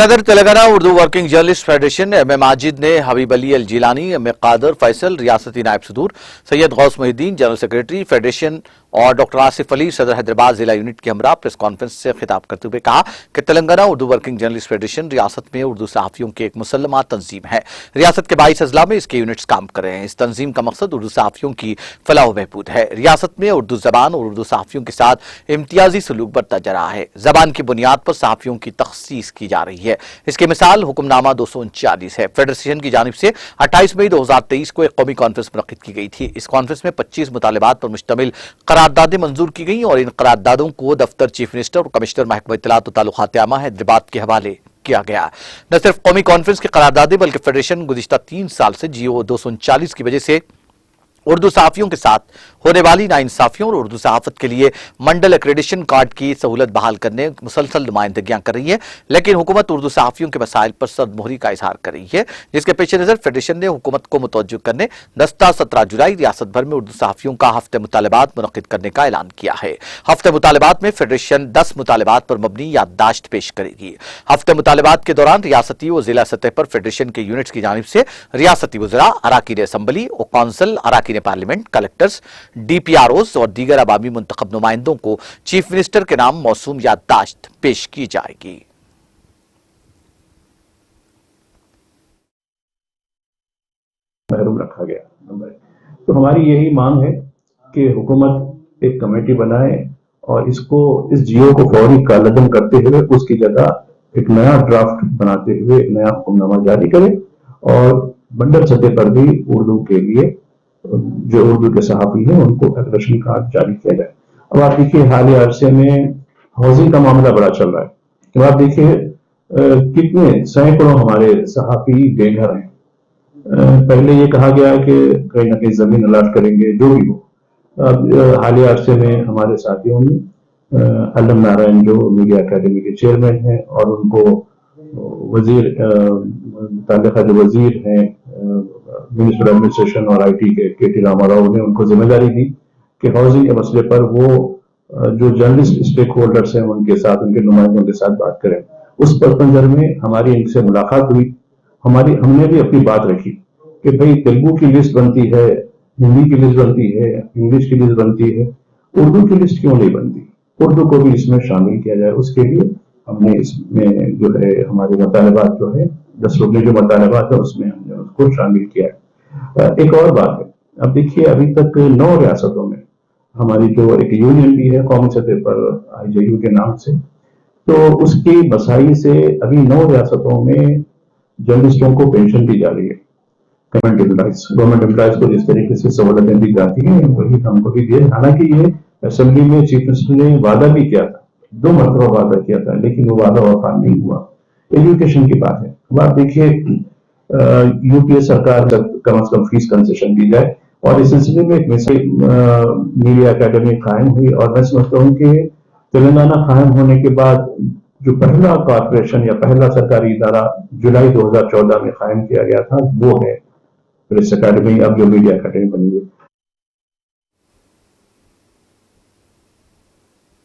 सदर Telangana Urdu working journalist federation M A Majid ने Habib Ali Al Jilani, M A Qadir Faisal रियासती नायब सदूर, Syed Ghouse Mohiuddin general secretary federation और डॉक्टर आसिफ अली सदर हैदराबाद जिला यूनिट के हमरा प्रेस कॉन्फ्रेंस से खिताब करते हुए कहा कि Telangana Urdu working journalist federation रियासत में उर्दू सहाफ़ियों की एक मुसल्लमा तंजीम है। रियासत के 22 अजला में इसके यूनिट्स काम कर रहे हैं। इस तंजीम का मकसद उर्दू सहाफ़ियों की फलाह व बहबूद है। रियासत में उर्दू जबान और उर्दू सहाफ़ियों के साथ इम्तियाजी सलूक बरता जा रहा है। जबान की बुनियाद पर सहाफ़ियों की तखसीस की जा रही है। इसकी मिसाल हुक्मनामा 239 है। फेडरेशन की जानिब से 28 मई 2023 को एक कौमी कॉन्फ्रेंस मुनक्किद की गई थी। इस कॉन्फ्रेंस में 25 मुतालिबात पर मुश्तमिल करारदादें मंजूर की गई और इन करारदादों को दफ्तर चीफ मिनिस्टर और कमिश्नर महकमा इत्तलात व ताल्लुकात आमा हैदराबाद के हवाले किया गया। न सिर्फ कौमी कॉन्फ्रेंस की करारदादें बल्कि फेडरेशन गुज़िश्ता 3 साल से GO 239 की वजह से उर्दू सहाफ़ियों के साथ होने वाली नाइंसाफियों और उर्दू सहाफ़त के लिए मंडल एक्रेडिशन कार्ड की सहूलत बहाल करने मुसलसल नुमाइंदगियां कर रही है, लेकिन हुकूमत उर्दू सहाफ़ियों के मसाइल पर सदमोहरी का इजहार कर रही है, जिसके पेश नज़र फेडरेशन ने हुकूमत को मुतवज्जो करने 17 जुलाई रियासत भर में उर्दू सहाफ़ियों का हफ्ते मुतालिबात मुनक्किद करने का ऐलान किया है। हफ्ते मुतालिबात में फेडरेशन 10 मुतालिबात पर मबनी याददाश्त पेश करेगी। हफ्ते मुतालिबात के दौरान रियासती व जिला सतह पर फेडरेशन के यूनिट्स की जानिब से रियासती वज़रा, अराकीन असम्बली और कौंसल, अराकीन पार्लियामेंट, कलेक्टर्स, DPROs और दीगर अवामी मुंतखब नुमाइंदों को चीफ मिनिस्टर के नाम मौसूम याददाश्त पेश की जाएगी। महरूम रखा गया। तो हमारी यही मांग है कि हुकूमत एक कमेटी बनाए और इस GO को फौरी कालदम करते हुए उसकी जगह एक नया ड्राफ्ट बनाते हुए एक नया हुक्मनामा जारी करे और मंडल सतह पर भी उर्दू के लिए जो उर्दू के सहाफ़ी हैं उनको एक्रेडिशन कार्ड जारी किया जाए। अब आप देखिए हालिया अरसे में हाउसिंग का मामला बड़ा चल रहा है। तो आप देखिए कितने सैकड़ों हमारे सहाफ़ी बेघर हैं। पहले ये कहा गया कि कहीं ना कहीं जमीन अलाट करेंगे, जो भी हो। हालिया अरसे में हमारे साथियों ने अलम नारायण जो मीडिया अकेडमी के चेयरमैन हैं और उनको वजीर मुताल्लिका जो वजीर हैं मिनिस्टर एडमिनिस्ट्रेशन और IT के KT रामाराव ने उनको जिम्मेदारी दी कि हाउसिंग के मसले पर वो जो जर्नलिस्ट स्टेक होल्डर्स हैं उनके साथ, उनके नुमाइंदों के साथ बात करें। उस पस मंजर में हमारी इनसे मुलाकात हुई। हमने भी अपनी बात रखी कि भाई तेलुगु की लिस्ट बनती है, हिंदी की लिस्ट बनती है, इंग्लिश की लिस्ट बनती है, उर्दू की लिस्ट क्यों नहीं बनती? उर्दू को भी इसमें शामिल किया जाए। उसके लिए हमने इसमें जो है हमारे मुतालबात जो है 10 रुकने जो मुतालबात है उसमें हमने उसको शामिल किया है। एक और बात है, अब देखिए अभी तक 9 रियासतों में हमारी जो एक यूनियन भी है कौमी सतह पर IJU के नाम से, तो उसकी बसाई से अभी 9 रियासतों में जर्नलिस्टों को पेंशन दी जा रही है। गवर्नमेंट एम्प्लॉइज को जिस तरीके से सहूलतें दी जाती हैं वही हमको भी दिए। हालांकि ये असेंबली में चीफ मिनिस्टर ने वादा भी किया था, 2 मरतबा वादा किया था, लेकिन वो वादा वफा नहीं हुआ। एजुकेशन की बात है। अब आप देखिए UPA सरकार कम से कम फीस कंसेशन दी जाए और इस सिलसिले में एक मीडिया अकेडमी कायम हुई और मैं समझता हूँ कि तेलंगाना कायम होने के बाद जो पहला कॉर्पोरेशन या पहला सरकारी इदारा जुलाई 2014 में कायम किया गया था वो है प्रेस अकेडमी, अब जो मीडिया अकेडमी बनी हुई।